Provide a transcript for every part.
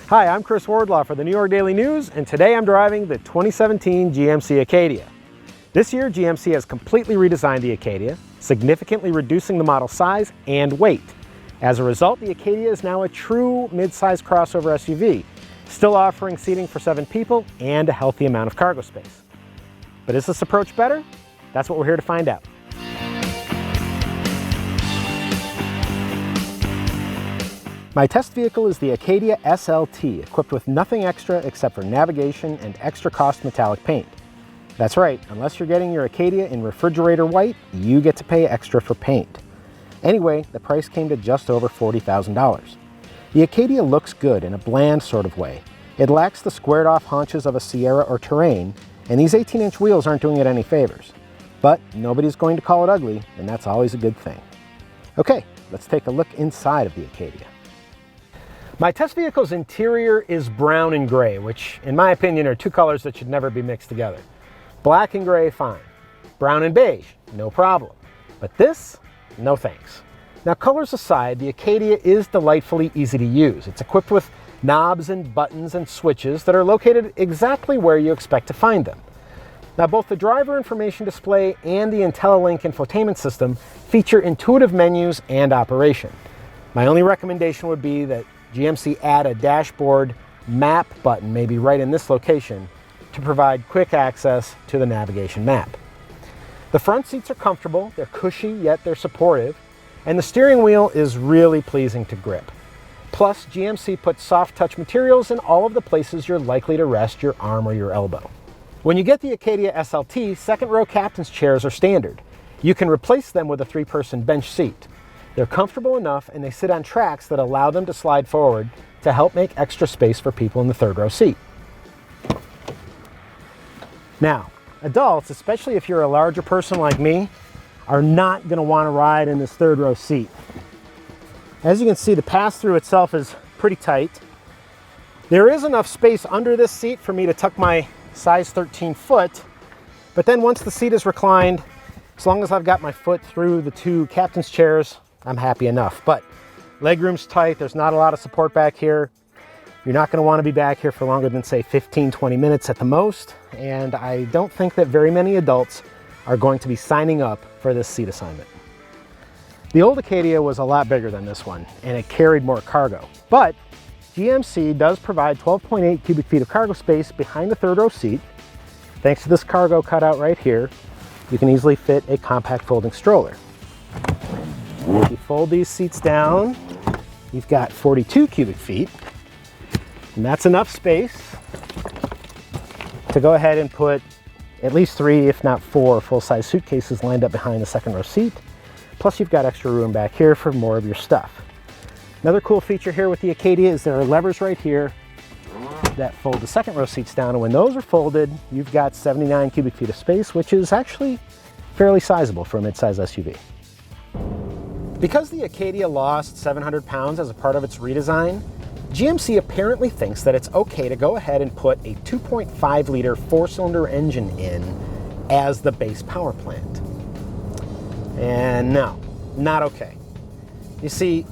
Hi, I'm Chris Wardlaw for the New York Daily News, and today I'm driving the 2017 GMC Acadia. This year, GMC has completely redesigned the Acadia, significantly reducing the model size and weight. As a result, the Acadia is now a true mid-size crossover SUV, still offering seating for 7 people and a healthy amount of cargo space. But is this approach better? That's what we're here to find out. My test vehicle is the Acadia SLT, equipped with nothing extra except for navigation and extra cost metallic paint. That's right, unless you're getting your Acadia in refrigerator white, you get to pay extra for paint. Anyway, the price came to just over $40,000. The Acadia looks good in a bland sort of way. It lacks the squared off haunches of a Sierra or Terrain, and these 18-inch wheels aren't doing it any favors. But nobody's going to call it ugly, and that's always a good thing. Okay, let's take a look inside of the Acadia. My test vehicle's interior is brown and gray, which in my opinion are two colors that should never be mixed together. Black and gray, fine. Brown and beige, no problem. But this, no thanks. Now, colors aside, the Acadia is delightfully easy to use. It's equipped with knobs and buttons and switches that are located exactly where you expect to find them. Now, both the driver information display and the IntelliLink infotainment system feature intuitive menus and operation. My only recommendation would be that GMC add a dashboard map button, maybe right in this location, to provide quick access to the navigation map. The front seats are comfortable, they're cushy, yet they're supportive, and the steering wheel is really pleasing to grip. Plus, GMC puts soft touch materials in all of the places you're likely to rest your arm or your elbow. When you get the Acadia SLT, second row captain's chairs are standard. You can replace them with a 3-person bench seat. They're comfortable enough and they sit on tracks that allow them to slide forward to help make extra space for people in the third row seat. Now, adults, especially if you're a larger person like me, are not going to want to ride in this third row seat. As you can see, the pass-through itself is pretty tight. There is enough space under this seat for me to tuck my size 13 foot, but then once the seat is reclined, as long as I've got my foot through the 2 captain's chairs, I'm happy enough. But legroom's tight, there's not a lot of support back here. You're not going to want to be back here for longer than, say, 15-20 minutes at the most, and I don't think that very many adults are going to be signing up for this seat assignment. The old Acadia was a lot bigger than this one, and it carried more cargo. But GMC does provide 12.8 cubic feet of cargo space behind the third row seat. Thanks to this cargo cutout right here, you can easily fit a compact folding stroller. If you fold these seats down, you've got 42 cubic feet, and that's enough space to go ahead and put at least 3, if not 4, full-size suitcases lined up behind the second row seat. Plus, you've got extra room back here for more of your stuff. Another cool feature here with the Acadia is there are levers right here that fold the second row seats down, and when those are folded, you've got 79 cubic feet of space, which is actually fairly sizable for a mid-size SUV. Because the Acadia lost 700 pounds as a part of its redesign, GMC apparently thinks that it's okay to go ahead and put a 2.5-liter 4-cylinder engine in as the base power plant. And no, not okay. You see,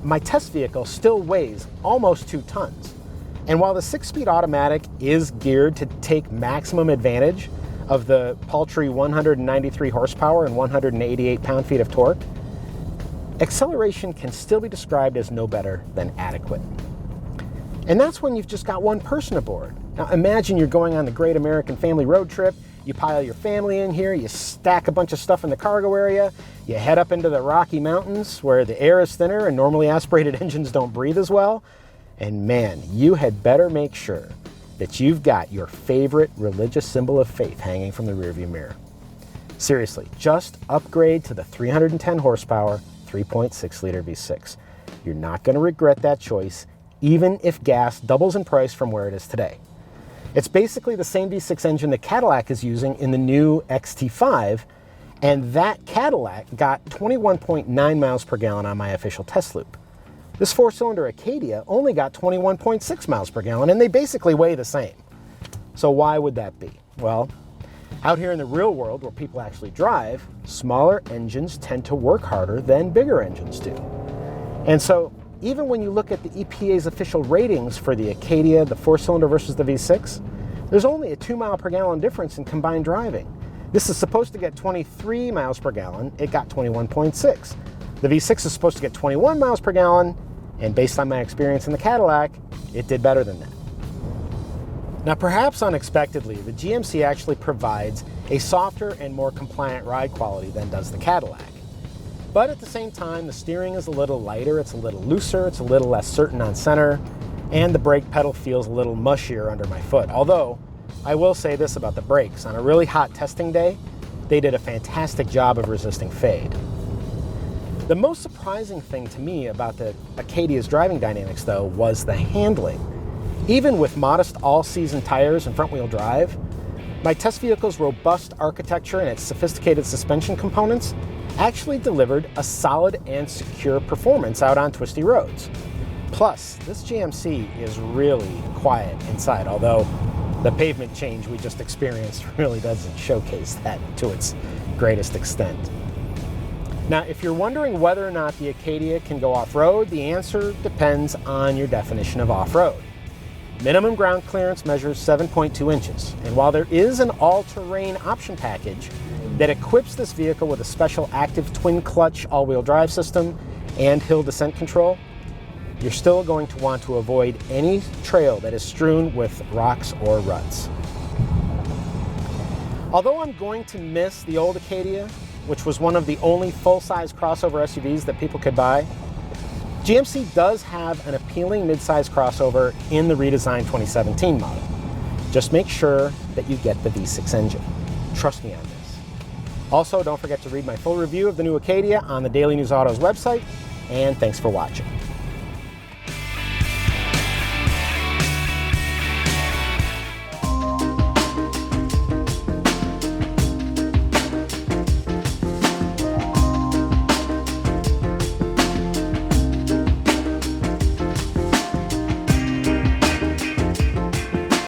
my test vehicle still weighs almost 2 tons. And while the 6-speed automatic is geared to take maximum advantage of the paltry 193 horsepower and 188 pound-feet of torque, acceleration can still be described as no better than adequate. And that's when you've just got one person aboard. Now imagine you're going on the Great American Family Road Trip, you pile your family in here, you stack a bunch of stuff in the cargo area, you head up into the Rocky Mountains where the air is thinner and normally aspirated engines don't breathe as well. And man, you had better make sure that you've got your favorite religious symbol of faith hanging from the rearview mirror. Seriously, just upgrade to the 310 horsepower, 3.6-liter V6. You're not going to regret that choice, even if gas doubles in price from where it is today. It's basically the same V6 engine that Cadillac is using in the new XT5, and that Cadillac got 21.9 miles per gallon on my official test loop. This 4-cylinder Acadia only got 21.6 miles per gallon, and they basically weigh the same. So why would that be? Well, out here in the real world where people actually drive, smaller engines tend to work harder than bigger engines do. And so even when you look at the EPA's official ratings for the Acadia, the 4-cylinder versus the V6, there's only a 2 mile per gallon difference in combined driving. This is supposed to get 23 miles per gallon, it got 21.6. The V6 is supposed to get 21 miles per gallon, and based on my experience in the Cadillac, it did better than that. Now, perhaps unexpectedly, the GMC actually provides a softer and more compliant ride quality than does the Cadillac. But at the same time, the steering is a little lighter, it's a little looser, it's a little less certain on center, and the brake pedal feels a little mushier under my foot. Although, I will say this about the brakes. On a really hot testing day, they did a fantastic job of resisting fade. The most surprising thing to me about the Acadia's driving dynamics, though, was the handling. Even with modest all-season tires and front-wheel drive, my test vehicle's robust architecture and its sophisticated suspension components actually delivered a solid and secure performance out on twisty roads. Plus, this GMC is really quiet inside, although the pavement change we just experienced really doesn't showcase that to its greatest extent. Now, if you're wondering whether or not the Acadia can go off-road, the answer depends on your definition of off-road. Minimum ground clearance measures 7.2 inches, and while there is an all-terrain option package that equips this vehicle with a special active twin-clutch all-wheel drive system and hill descent control, you're still going to want to avoid any trail that is strewn with rocks or ruts. Although I'm going to miss the old Acadia, which was one of the only full-size crossover SUVs that people could buy, GMC does have an appealing midsize crossover in the redesigned 2017 model. Just make sure that you get the V6 engine. Trust me on this. Also, don't forget to read my full review of the new Acadia on the Daily News Auto's website, and thanks for watching.